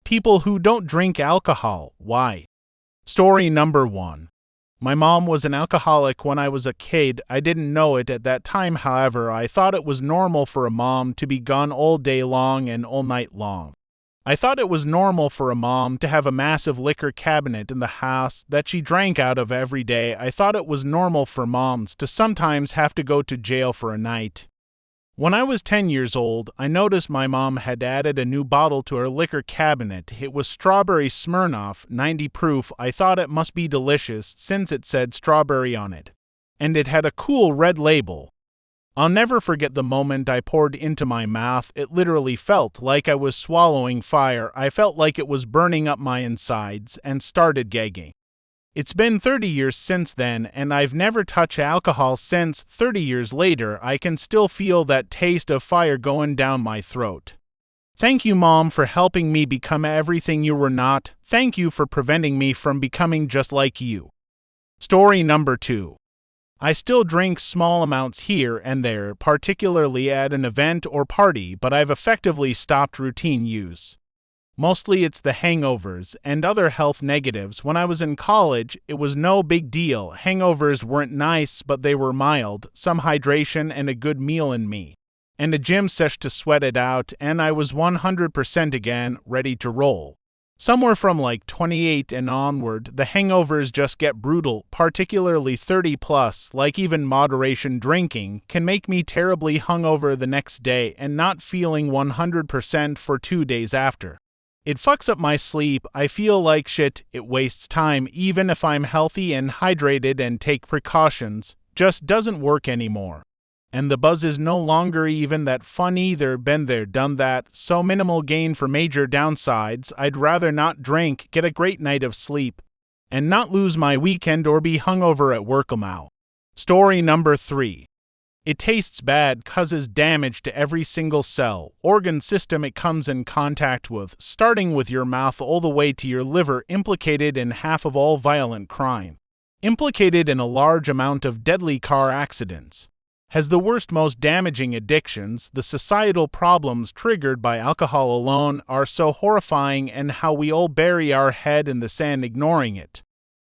People who don't drink alcohol, why? Story number 1. My mom was an alcoholic when I was a kid. I didn't know it at that time, however. I thought it was normal for a mom to be gone all day long and all night long. I thought it was normal for a mom to have a massive liquor cabinet in the house that she drank out of every day. I thought it was normal for moms to sometimes have to go to jail for a night. When I was 10 years old, I noticed my mom had added a new bottle to her liquor cabinet. It was strawberry Smirnoff, 90 proof. I thought it must be delicious since it said strawberry on it. And it had a cool red label. I'll never forget the moment I poured into my mouth. It literally felt like I was swallowing fire. I felt like it was burning up my insides and started gagging. It's been 30 years since then, and I've never touched alcohol since. 30 years later, I can still feel that taste of fire going down my throat. Thank you, Mom, for helping me become everything you were not. Thank you for preventing me from becoming just like you. Story number 2. I still drink small amounts here and there, particularly at an event or party, but I've effectively stopped routine use. Mostly it's the hangovers and other health negatives. When I was in college, it was no big deal. Hangovers weren't nice, but they were mild, some hydration and a good meal in me, and a gym sesh to sweat it out, and I was 100% again, ready to roll. Somewhere from like 28 and onward, the hangovers just get brutal, particularly 30 plus, like even moderation drinking can make me terribly hungover the next day and not feeling 100% for 2 days after. It fucks up my sleep. I feel like shit. It wastes time even if I'm healthy and hydrated and take precautions. Just doesn't work anymore. And the buzz is no longer even that fun either. Been there, done that. So minimal gain for major downsides. I'd rather not drink, get a great night of sleep, and not lose my weekend or be hungover at work. Story number 3. It tastes bad, causes damage to every single cell, organ system it comes in contact with, starting with your mouth all the way to your liver, implicated in half of all violent crime, implicated in a large amount of deadly car accidents, has the worst, most damaging addictions. The societal problems triggered by alcohol alone are so horrifying, and how we all bury our head in the sand ignoring it.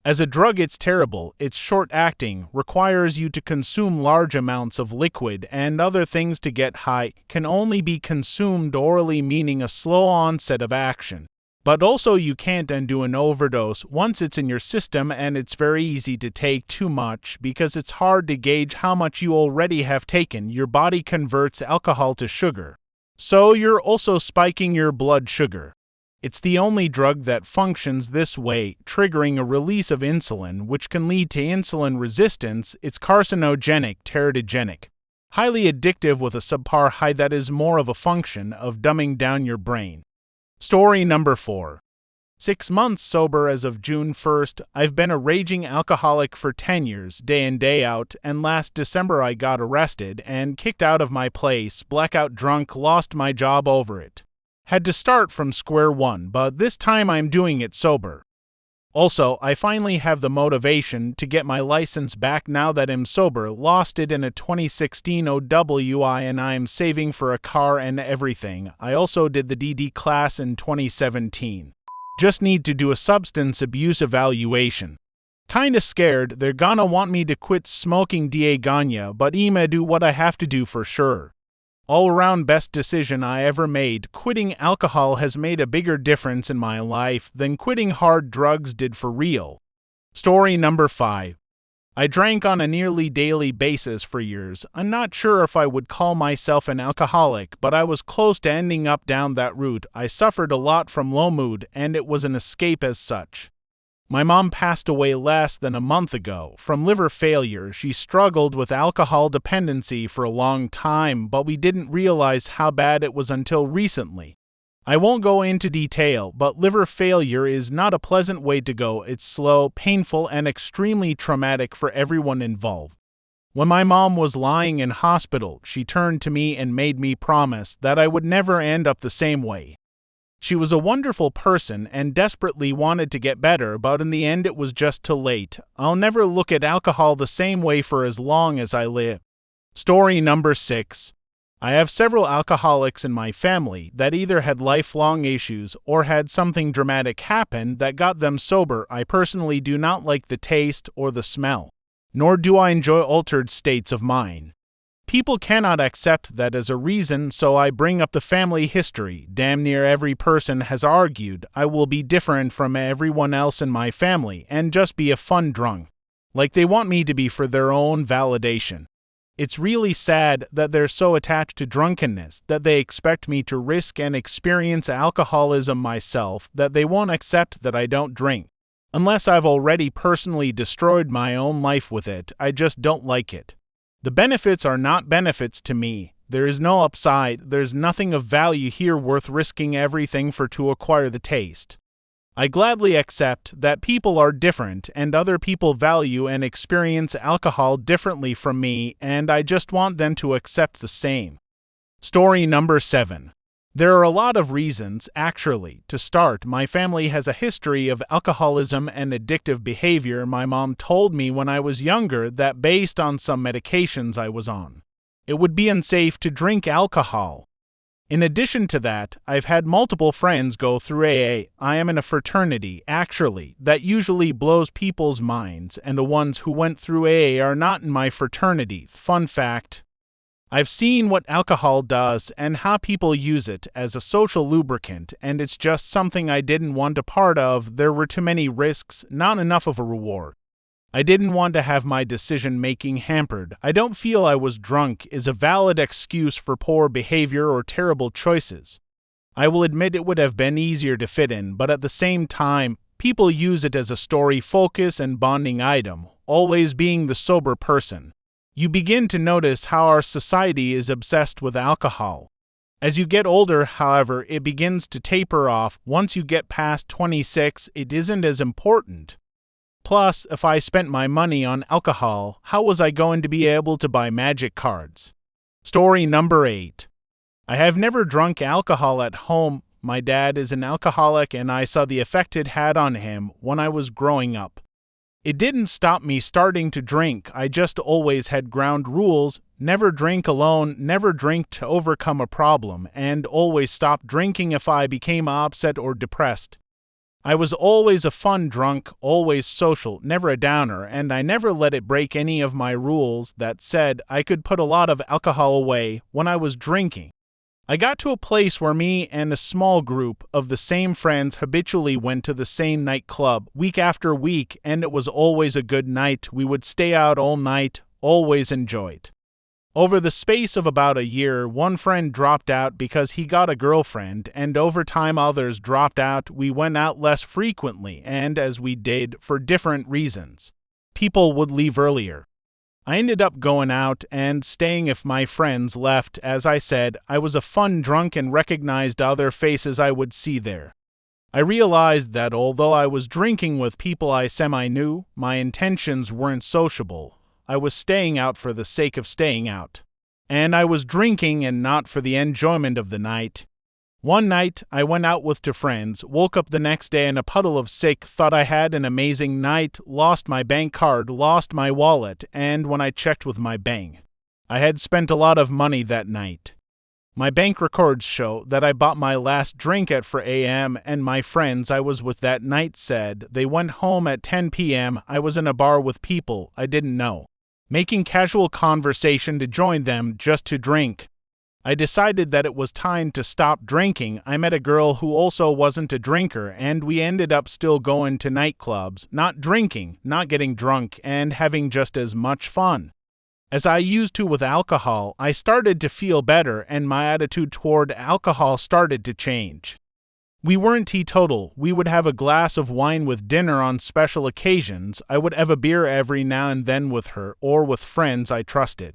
As a drug, it's terrible. It's short-acting, requires you to consume large amounts of liquid and other things to get high, can only be consumed orally, meaning a slow onset of action. But also you can't undo an overdose once it's in your system, and it's very easy to take too much because it's hard to gauge how much you already have taken. Your body converts alcohol to sugar, so you're also spiking your blood sugar. It's the only drug that functions this way, triggering a release of insulin, which can lead to insulin resistance. It's carcinogenic, teratogenic, highly addictive with a subpar high that is more of a function of dumbing down your brain. Story number 4. 6 months sober as of June 1st. I've been a raging alcoholic for 10 years, day in, day out, and last December I got arrested and kicked out of my place, blackout drunk, lost my job over it. Had to start from square one, but this time I'm doing it sober. Also, I finally have the motivation to get my license back now that I'm sober. Lost it in a 2016 OWI, and I'm saving for a car and everything. I also did the DD class in 2017. Just need to do a substance abuse evaluation. Kinda scared they're gonna want me to quit smoking Ganya, but I'ma do what I have to do for sure. All-around best decision I ever made. Quitting alcohol has made a bigger difference in my life than quitting hard drugs did for real. Story number 5. I drank on a nearly daily basis for years. I'm not sure if I would call myself an alcoholic, but I was close to ending up down that route. I suffered a lot from low mood, and it was an escape as such. My mom passed away less than a month ago from liver failure. She struggled with alcohol dependency for a long time, but we didn't realize how bad it was until recently. I won't go into detail, but liver failure is not a pleasant way to go. It's slow, painful, and extremely traumatic for everyone involved. When my mom was lying in hospital, she turned to me and made me promise that I would never end up the same way. She was a wonderful person and desperately wanted to get better, but in the end it was just too late. I'll never look at alcohol the same way for as long as I live. Story number 6. I have several alcoholics in my family that either had lifelong issues or had something dramatic happen that got them sober. I personally do not like the taste or the smell, nor do I enjoy altered states of mind. People cannot accept that as a reason, so I bring up the family history. Damn near every person has argued I will be different from everyone else in my family and just be a fun drunk, like they want me to be for their own validation. It's really sad that they're so attached to drunkenness that they expect me to risk and experience alcoholism myself, that they won't accept that I don't drink. Unless I've already personally destroyed my own life with it, I just don't like it. The benefits are not benefits to me. There is no upside. There's nothing of value here worth risking everything for to acquire the taste. I gladly accept that people are different and other people value and experience alcohol differently from me, and I just want them to accept the same. Story number 7. There are a lot of reasons, actually. To start, my family has a history of alcoholism and addictive behavior. My mom told me when I was younger that based on some medications I was on, it would be unsafe to drink alcohol. In addition to that, I've had multiple friends go through AA. I am in a fraternity, actually, that usually blows people's minds, and the ones who went through AA are not in my fraternity. Fun fact. I've seen what alcohol does and how people use it as a social lubricant, and it's just something I didn't want a part of. There were too many risks, not enough of a reward. I didn't want to have my decision-making hampered. I don't feel I was drunk is a valid excuse for poor behavior or terrible choices. I will admit it would have been easier to fit in, but at the same time, people use it as a story focus and bonding item, always being the sober person. You begin to notice how our society is obsessed with alcohol. As you get older, however, it begins to taper off. Once you get past 26, it isn't as important. Plus, if I spent my money on alcohol, how was I going to be able to buy magic cards? Story number 8. I have never drunk alcohol at home. My dad is an alcoholic and I saw the effect it had on him when I was growing up. It didn't stop me starting to drink. I just always had ground rules: never drink alone, never drink to overcome a problem, and always stop drinking if I became upset or depressed. I was always a fun drunk, always social, never a downer, and I never let it break any of my rules. That said, I could put a lot of alcohol away when I was drinking. I got to a place where me and a small group of the same friends habitually went to the same nightclub week after week, and it was always a good night. We would stay out all night, always enjoyed. Over the space of about a year, one friend dropped out because he got a girlfriend, and over time others dropped out. We went out less frequently, and as we did, for different reasons. People would leave earlier. I ended up going out and staying if my friends left. As I said, I was a fun drunk and recognized other faces I would see there. I realized that although I was drinking with people I semi-knew, my intentions weren't sociable. I was staying out for the sake of staying out. And I was drinking and not for the enjoyment of the night. One night, I went out with two friends, woke up the next day in a puddle of sick, thought I had an amazing night, lost my bank card, lost my wallet, and when I checked with my bank, I had spent a lot of money that night. My bank records show that I bought my last drink at 4 a.m., and my friends I was with that night said they went home at 10 p.m. I was in a bar with people I didn't know, making casual conversation to join them just to drink. I decided that it was time to stop drinking. I met a girl who also wasn't a drinker, and we ended up still going to nightclubs, not drinking, not getting drunk, and having just as much fun. As I used to with alcohol, I started to feel better, and my attitude toward alcohol started to change. We weren't teetotal. We would have a glass of wine with dinner on special occasions. I would have a beer every now and then with her or with friends I trusted.